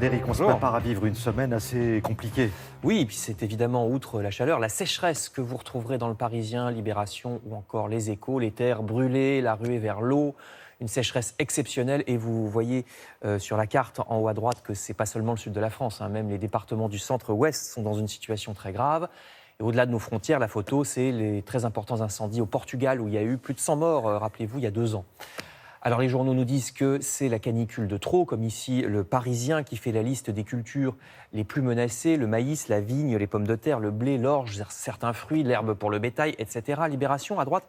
Frédéric, on se prépare à vivre une semaine assez compliquée. Oui, et puis c'est évidemment, outre la chaleur, la sécheresse que vous retrouverez dans le Parisien, Libération ou encore Les Échos, les terres brûlées, la ruée vers l'eau, une sécheresse exceptionnelle. Et vous voyez sur la carte en haut à droite que ce n'est pas seulement le sud de la France, même les départements du centre-ouest sont dans une situation très grave. Et au-delà de nos frontières, la photo, c'est les très importants incendies au Portugal où il y a eu plus de 100 morts, rappelez-vous, il y a 2 ans. Alors les journaux nous disent que c'est la canicule de trop, comme ici le Parisien qui fait la liste des cultures les plus menacées, le maïs, la vigne, les pommes de terre, le blé, l'orge, certains fruits, l'herbe pour le bétail, etc. Libération, à droite,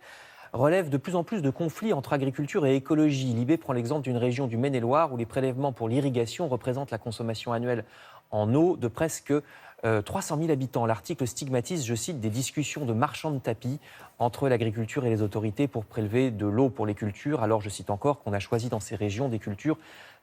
relève de plus en plus de conflits entre agriculture et écologie. Libé prend l'exemple d'une région du Maine-et-Loire où les prélèvements pour l'irrigation représentent la consommation annuelle en eau de presque 300 000 habitants. L'article stigmatise, je cite, des discussions de marchands de tapis entre l'agriculture et les autorités pour prélever de l'eau pour les cultures. Alors, je cite encore, qu'on a choisi dans ces régions des cultures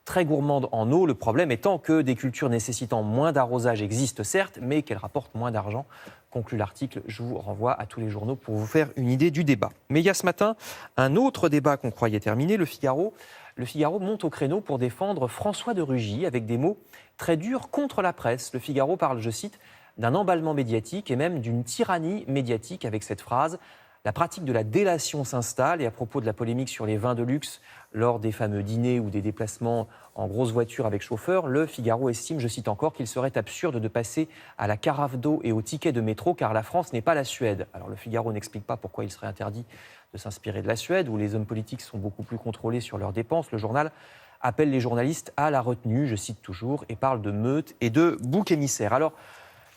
très gourmandes en eau. Le problème étant que des cultures nécessitant moins d'arrosage existent certes, mais qu'elles rapportent moins d'argent. Conclut l'article, je vous renvoie à tous les journaux pour vous faire une idée du débat. Mais il y a ce matin un autre débat qu'on croyait terminé, Le Figaro. Le Figaro monte au créneau pour défendre François de Rugy avec des mots très durs contre la presse. Le Figaro parle, je cite, d'un emballement médiatique et même d'une tyrannie médiatique avec cette phrase. La pratique de la délation s'installe et à propos de la polémique sur les vins de luxe lors des fameux dîners ou des déplacements en grosse voiture avec chauffeur, le Figaro estime, je cite encore, qu'il serait absurde de passer à la carafe d'eau et au ticket de métro car la France n'est pas la Suède. Alors le Figaro n'explique pas pourquoi il serait interdit de s'inspirer de la Suède où les hommes politiques sont beaucoup plus contrôlés sur leurs dépenses. Le journal appelle les journalistes à la retenue, je cite toujours, et parle de meute et de bouc émissaire. Alors,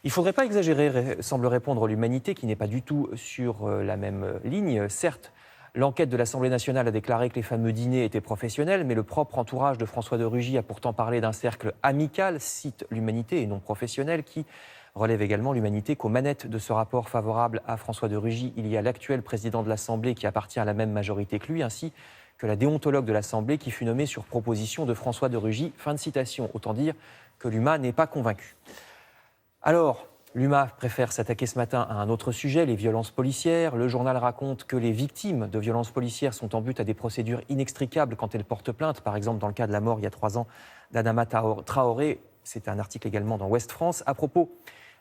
il ne faudrait pas exagérer, semble répondre l'Humanité, qui n'est pas du tout sur la même ligne. Certes, l'enquête de l'Assemblée nationale a déclaré que les fameux dîners étaient professionnels, mais le propre entourage de François de Rugy a pourtant parlé d'un cercle amical, cite l'Humanité, et non professionnel, qui relève également l'Humanité qu'aux manettes de ce rapport favorable à François de Rugy, il y a l'actuel président de l'Assemblée qui appartient à la même majorité que lui, ainsi que la déontologue de l'Assemblée qui fut nommée sur proposition de François de Rugy. Fin de citation. Autant dire que l'UMA n'est pas convaincu. Alors, l'UMA préfère s'attaquer ce matin à un autre sujet, les violences policières. Le journal raconte que les victimes de violences policières sont en butte à des procédures inextricables quand elles portent plainte. Par exemple, dans le cas de la mort il y a 3 ans d'Adama Traoré, c'est un article également dans Ouest France. À propos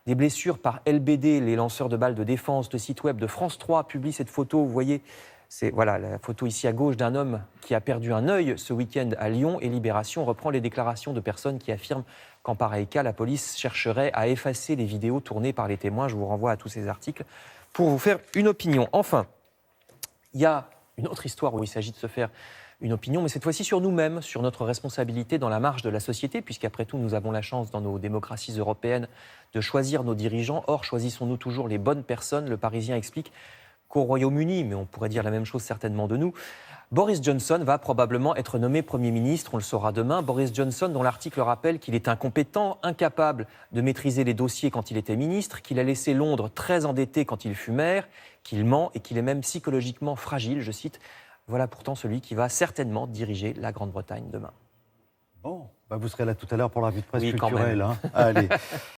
des blessures par LBD, les lanceurs de balles de défense, le site web de France 3 publie cette photo. Vous voyez, c'est voilà, la photo ici à gauche d'un homme qui a perdu un œil ce week-end à Lyon. Et Libération reprend les déclarations de personnes qui affirment qu'en pareil cas, la police chercherait à effacer les vidéos tournées par les témoins. Je vous renvoie à tous ces articles pour vous faire une opinion. Enfin, il y a une autre histoire où il s'agit de se faire une opinion, mais cette fois-ci sur nous-mêmes, sur notre responsabilité dans la marche de la société, puisqu'après tout, nous avons la chance dans nos démocraties européennes de choisir nos dirigeants. Or, choisissons-nous toujours les bonnes personnes? Le Parisien explique qu'au Royaume-Uni, mais on pourrait dire la même chose certainement de nous, Boris Johnson va probablement être nommé Premier ministre, on le saura demain. Boris Johnson, dont l'article rappelle qu'il est incompétent, incapable de maîtriser les dossiers quand il était ministre, qu'il a laissé Londres très endetté quand il fut maire, qu'il ment et qu'il est même psychologiquement fragile, je cite. Voilà pourtant celui qui va certainement diriger la Grande-Bretagne demain. Bon, vous serez là tout à l'heure pour la revue de presse Oui, culturelle. Allez.